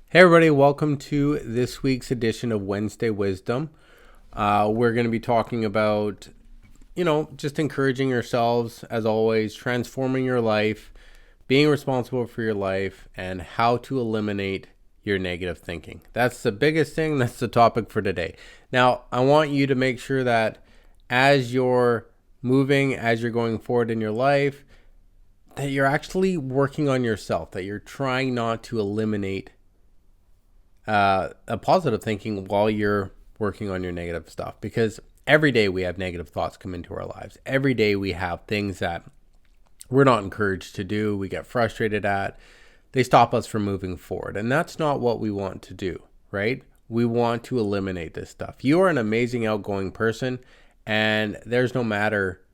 Hey everybody, welcome to this week's edition of Wednesday Wisdom. We're going to be talking about, just encouraging yourselves as always, transforming your life, being responsible for your life, and how to eliminate your negative thinking. That's the biggest thing. That's the topic for today. Now, I want you to make sure that as you're moving, as you're going forward in your life, that you're actually working on yourself, that you're trying not to eliminate a positive thinking while you're working on your negative stuff, because every day we have negative thoughts come into our lives. Every day we have things that we're not encouraged to do, we get frustrated at, they stop us from moving forward, and that's not what we want to do, right? We want to eliminate this stuff. You are an amazing outgoing person, and there's no matter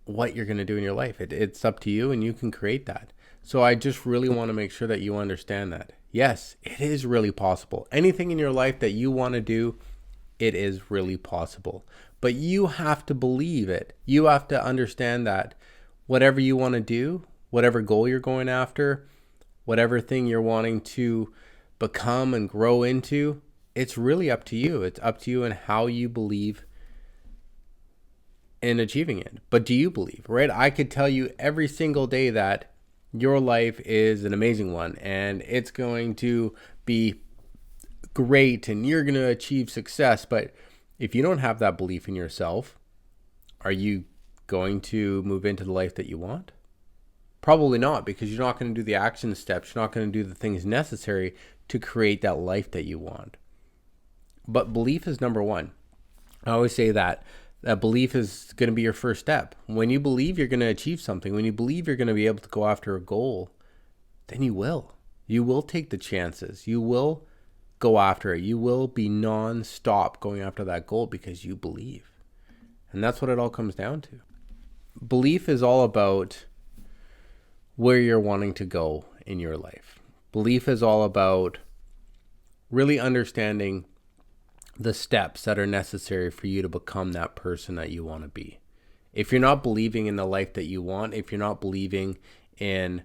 what you're going to do in your life. It's up to you, and you can create that. So I just really want to make sure that you understand that. Yes, it is really possible. Anything in your life that you want to do, it is really possible. But you have to believe it. You have to understand that whatever you want to do, whatever goal you're going after, whatever thing you're wanting to become and grow into, it's really up to you. It's up to you and how you believe in achieving it. But do you believe, right? I could tell you every single day that your life is an amazing one and it's going to be great and you're going to achieve success. But if you don't have that belief in yourself, are you going to move into the life that you want? Probably not, because you're not going to do the action steps. You're not going to do the things necessary to create that life that you want. But belief is number one. I always say that belief is going to be your first step. When you believe you're going to achieve something, when you believe you're going to be able to go after a goal, then you will. You will take the chances. You will go after it. You will be non-stop going after that goal because you believe. And that's what it all comes down to. Belief is all about where you're wanting to go in your life. Belief is all about really understanding the steps that are necessary for you to become that person that you want to be. If you're not believing in the life that you want, if you're not believing in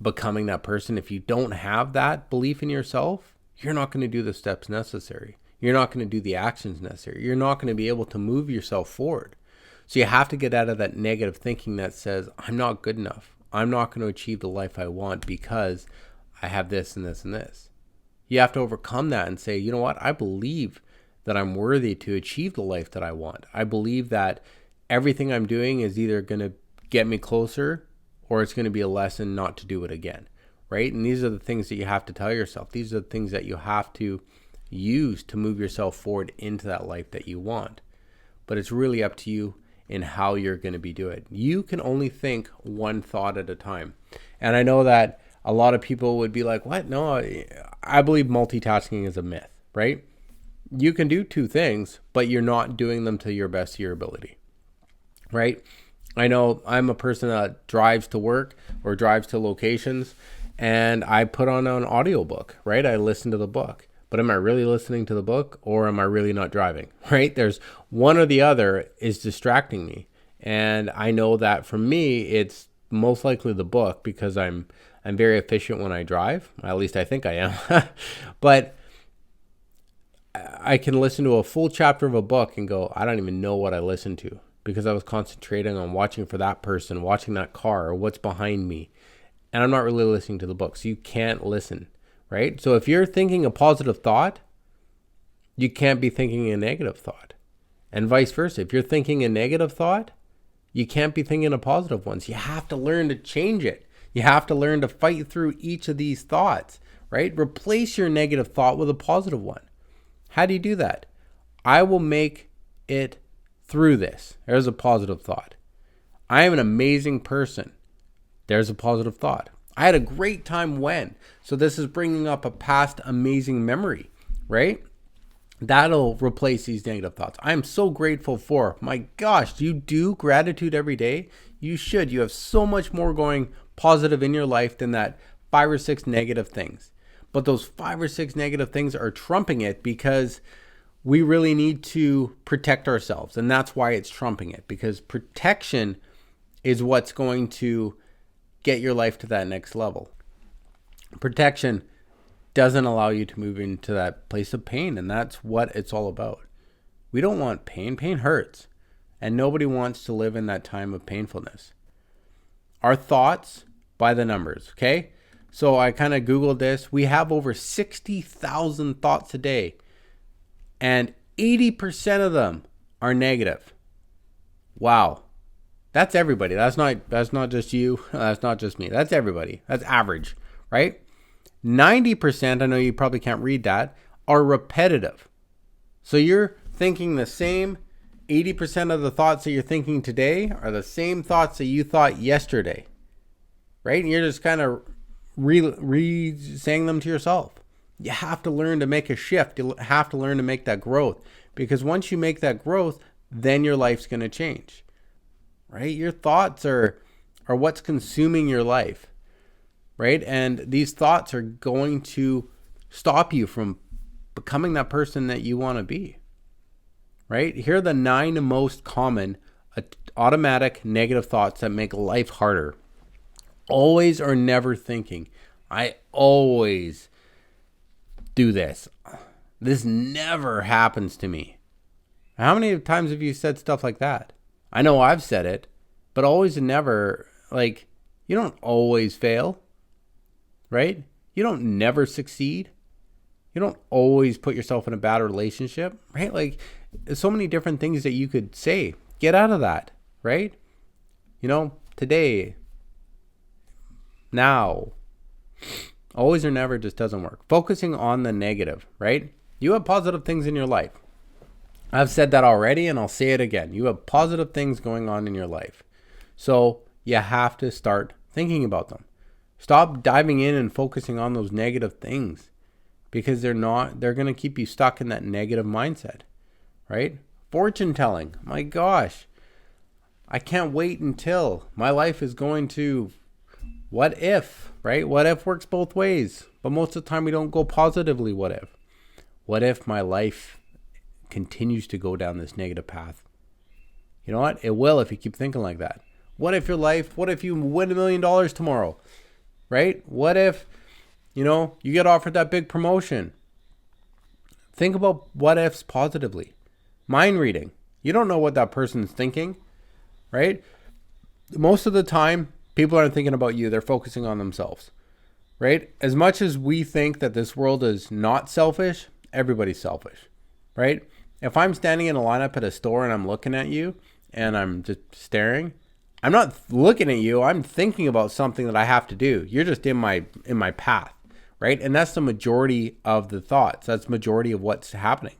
becoming that person, if you don't have that belief in yourself, you're not going to do the steps necessary. You're not going to do the actions necessary. You're not going to be able to move yourself forward. So you have to get out of that negative thinking that says, I'm not good enough. I'm not going to achieve the life I want because I have this and this and this. You have to overcome that and say, you know what? I believe that I'm worthy to achieve the life that I want. I believe that everything I'm doing is either going to get me closer or it's going to be a lesson not to do it again, right? And these are the things that you have to tell yourself. These are the things that you have to use to move yourself forward into that life that you want. But it's really up to you in how you're going to be doing it. You can only think one thought at a time. And I know that a lot of people would be like, what? No, I believe multitasking is a myth, right? You can do two things, but you're not doing them to your best of your ability, right? I know I'm a person that drives to work or drives to locations, and I put on an audiobook, right? I listen to the book. But am I really listening to the book, or am I really not driving, right? There's one or the other is distracting me. And I know that for me, it's most likely the book, because I'm very efficient when I drive. At least I think I am. But I can listen to a full chapter of a book and go, I don't even know what I listened to, because I was concentrating on watching for that person, watching that car, or what's behind me. And I'm not really listening to the book. So you can't listen, right? So if you're thinking a positive thought, you can't be thinking a negative thought. And vice versa. If you're thinking a negative thought, you can't be thinking a positive one. So you have to learn to change it. You have to learn to fight through each of these thoughts, right? Replace your negative thought with a positive one. How do you do that? I will make it through this. There's a positive thought. I am an amazing person. There's a positive thought. I had a great time when. So this is bringing up a past amazing memory, right? That'll replace these negative thoughts. I am so grateful for. My gosh, do you do gratitude every day? You should. You have so much more going positive in your life than that 5 or 6 negative things. But those 5 or 6 negative things are trumping it because we really need to protect ourselves. And that's why it's trumping it, because protection is what's going to get your life to that next level. Protection doesn't allow you to move into that place of pain. And that's what it's all about. We don't want pain. Pain hurts. And nobody wants to live in that time of painfulness. Our thoughts by the numbers, okay? So I kind of Googled this. We have over 60,000 thoughts a day. And 80% of them are negative. Wow. That's everybody. That's not just you. That's not just me. That's everybody. That's average, right? 90%, I know you probably can't read that, are repetitive. So you're thinking the same 80% of the thoughts that you're thinking today are the same thoughts that you thought yesterday, right? And you're just kind of saying them to yourself. You have to learn to make a shift. You have to learn to make that growth, because once you make that growth, then your life's going to change, right? Your thoughts are what's consuming your life, right? And these thoughts are going to stop you from becoming that person that you want to be, right? Here are the 9 most common automatic negative thoughts that make life harder. Always or never thinking. I always do this. This never happens to me. How many times have you said stuff like that? I know I've said it, but always and never, like, you don't always fail, right? You don't never succeed. You don't always put yourself in a bad relationship, right? Like, there's so many different things that you could say. Get out of that, right? Today, now, always or never just doesn't work. Focusing on the negative, right? You have positive things in your life. I've said that already, and I'll say it again. You have positive things going on in your life. So you have to start thinking about them. Stop diving in and focusing on those negative things, because they're going to keep you stuck in that negative mindset, right? Fortune telling. My gosh, I can't wait until my life is going to, what if, right? What if works both ways, but most of the time we don't go positively. What if? What if my life continues to go down this negative path? You know what? It will if you keep thinking like that. What if you win $1 million tomorrow, right? What if, you get offered that big promotion? Think about what ifs positively. Mind reading. You don't know what that person's thinking, right? Most of the time, people aren't thinking about you. They're focusing on themselves, right? As much as we think that this world is not selfish, everybody's selfish, right? If I'm standing in a lineup at a store and I'm looking at you and I'm just staring, I'm not looking at you. I'm thinking about something that I have to do. You're just in my path, right? And that's the majority of the thoughts. That's the majority of what's happening.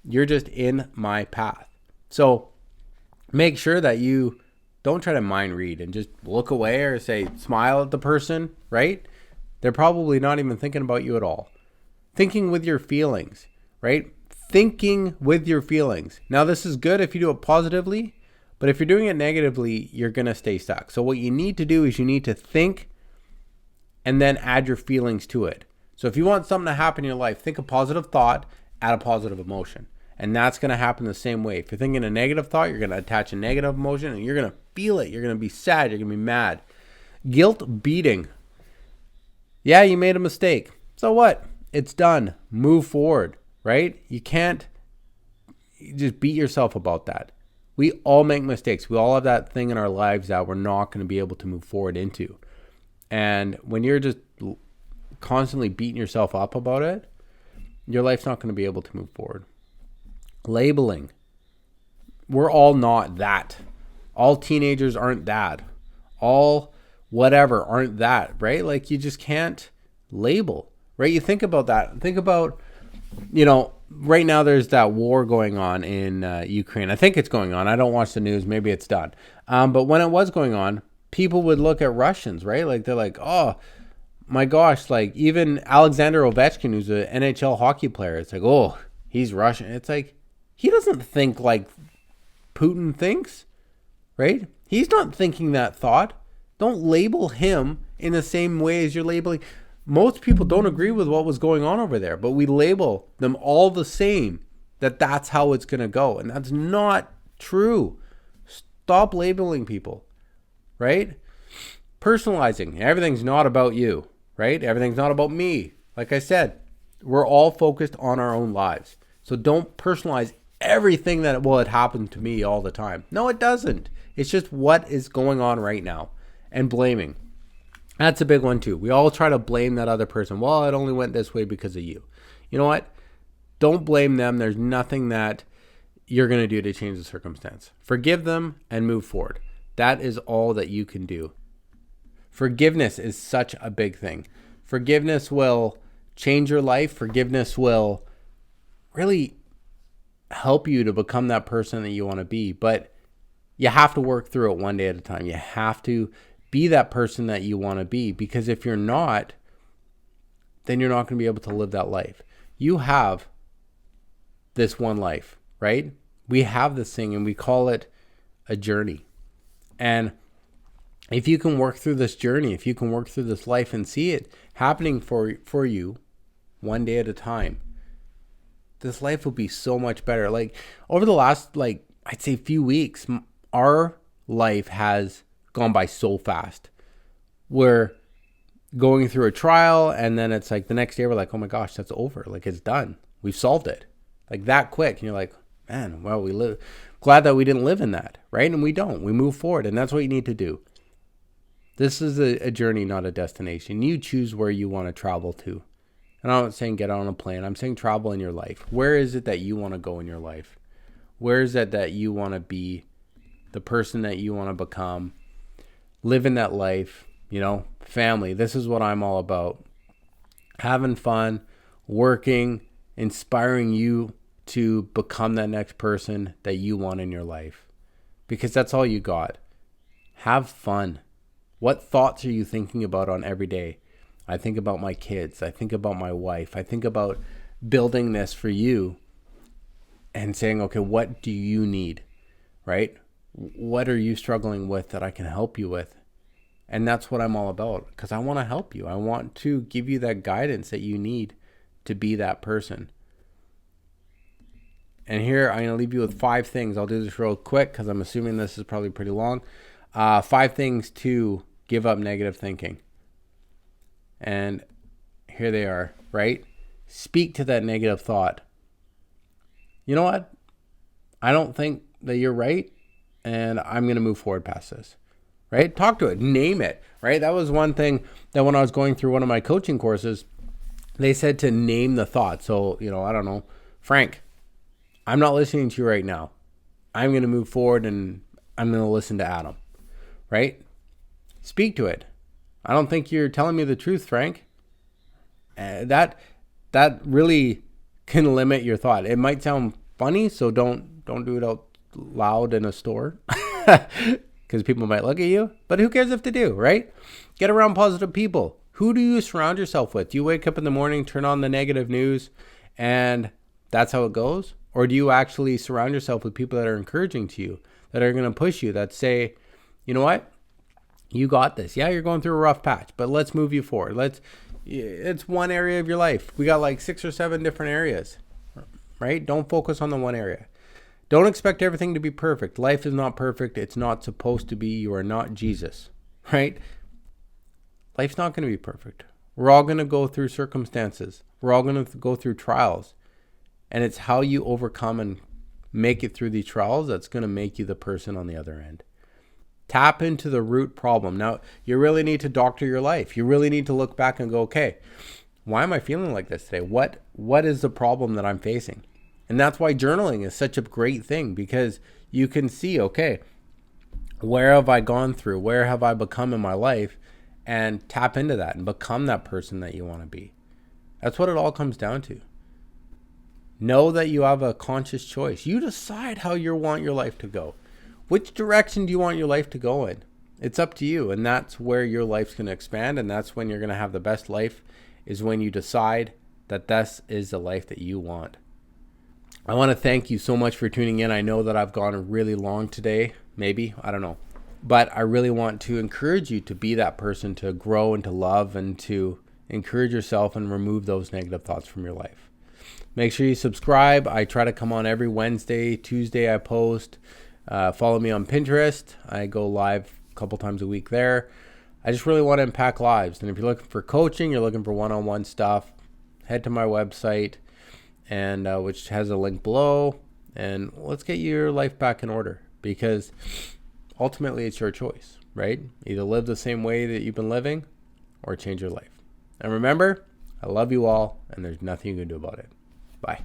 You're just in my path. So make sure that you don't try to mind read and just look away or say, smile at the person, right? They're probably not even thinking about you at all. Thinking with your feelings, right? Thinking with your feelings. Now, this is good if you do it positively, but if you're doing it negatively, you're going to stay stuck. So what you need to do is you need to think and then add your feelings to it. So if you want something to happen in your life, think a positive thought, add a positive emotion. And that's going to happen the same way. If you're thinking a negative thought, you're going to attach a negative emotion and you're going to feel it. You're going to be sad. You're going to be mad. Guilt beating. Yeah, you made a mistake. So what? It's done. Move forward, right? You can't just beat yourself about that. We all make mistakes. We all have that thing in our lives that we're not going to be able to move forward into. And when you're just constantly beating yourself up about it, your life's not going to be able to move forward. Labeling. We're all not that. All teenagers aren't that. All whatever aren't that, right? Like, you just can't label, right? You think about that. Think about, right now there's that war going on in Ukraine. I think it's going on. I don't watch the news. Maybe it's done. But when it was going on, people would look at Russians, right? Like, they're like, oh my gosh, like even Alexander Ovechkin, who's an NHL hockey player, it's like, oh, he's Russian. It's like, he doesn't think like Putin thinks, right? He's not thinking that thought. Don't label him in the same way as you're labeling. Most people don't agree with what was going on over there, but we label them all the same, that's how it's going to go. And that's not true. Stop labeling people, right? Personalizing. Everything's not about you, right? Everything's not about me. Like I said, we're all focused on our own lives. So don't personalize everything that, well, it happened to me all the time. No, it doesn't. It's just what is going on right now. And blaming. That's a big one too. We all try to blame that other person. Well, it only went this way because of you. You know what? Don't blame them. There's nothing that you're going to do to change the circumstance. Forgive them and move forward. That is all that you can do. Forgiveness is such a big thing. Forgiveness will change your life. Forgiveness will really help you to become that person that you want to be. But you have to work through it one day at a time. You have to be that person that you want to be, because if you're not, then you're not going to be able to live that life. You have this one life, right? We have this thing and we call it a journey. And if you can work through this journey, if you can work through this life and see it happening for you one day at a time, this life will be so much better. Like over the last, I'd say few weeks, our life has gone by so fast. We're going through a trial and then it's like the next day we're like, oh my gosh, that's over. Like it's done. We've solved it. Like that quick. And you're like, man, well, glad that we didn't live in that, right? And we don't. We move forward, and that's what you need to do. This is a journey, not a destination. You choose where you want to travel to. And I'm not saying get on a plane. I'm saying travel in your life. Where is it that you want to go in your life? Where is it that you want to be the person that you want to become? Live in that life, family. This is what I'm all about. Having fun, working, inspiring you to become that next person that you want in your life. Because that's all you got. Have fun. What thoughts are you thinking about on every day? I think about my kids. I think about my wife. I think about building this for you and saying, okay, what do you need, right? What are you struggling with that I can help you with? And that's what I'm all about, because I want to help you. I want to give you that guidance that you need to be that person. And here I'm going to leave you with 5 things. I'll do this real quick because I'm assuming this is probably pretty long. 5 things to give up negative thinking. And here they are, right? Speak to that negative thought. You know what? I don't think that you're right, and I'm going to move forward past this, right? Talk to it. Name it, right? That was one thing that when I was going through one of my coaching courses, they said to name the thought. So, I don't know, Frank, I'm not listening to you right now. I'm going to move forward and I'm going to listen to Adam, right? Speak to it. I don't think you're telling me the truth, Frank. That really can limit your thought. It might sound funny, so don't do it out loud in a store because people might look at you. But who cares if they do, right? Get around positive people. Who do you surround yourself with? Do you wake up in the morning, turn on the negative news, and that's how it goes? Or do you actually surround yourself with people that are encouraging to you, that are going to push you, that say, you know what? You got this. Yeah, you're going through a rough patch, but let's move you forward. It's one area of your life. We got like 6 or 7 different areas, right? Don't focus on the one area. Don't expect everything to be perfect. Life is not perfect. It's not supposed to be. You are not Jesus, right? Life's not going to be perfect. We're all going to go through circumstances. We're all going to go through trials. And it's how you overcome and make it through these trials that's going to make you the person on the other end. Tap into the root problem. Now, you really need to doctor your life. You really need to look back and go, okay, why am I feeling like this today? What is the problem that I'm facing? And that's why journaling is such a great thing, because you can see, okay, where have I gone through? Where have I become in my life? And tap into that and become that person that you want to be. That's what it all comes down to. Know that you have a conscious choice. You decide how you want your life to go. Which direction do you want your life to go in? It's up to you. And that's where your life's going to expand. And that's when you're going to have the best life, is when you decide that this is the life that you want. I want to thank you so much for tuning in. I know that I've gone really long today. Maybe. I don't know. But I really want to encourage you to be that person, to grow and to love and to encourage yourself and remove those negative thoughts from your life. Make sure you subscribe. I try to come on every Wednesday, Tuesday I post. Follow me on Pinterest. I go live a couple times a week there. I just really want to impact lives. And if you're looking for coaching, you're looking for one-on-one stuff, head to my website, and which has a link below, and let's get your life back in order, because ultimately it's your choice, right? Either live the same way that you've been living or change your life. And remember, I love you all, and there's nothing you can do about it. Bye.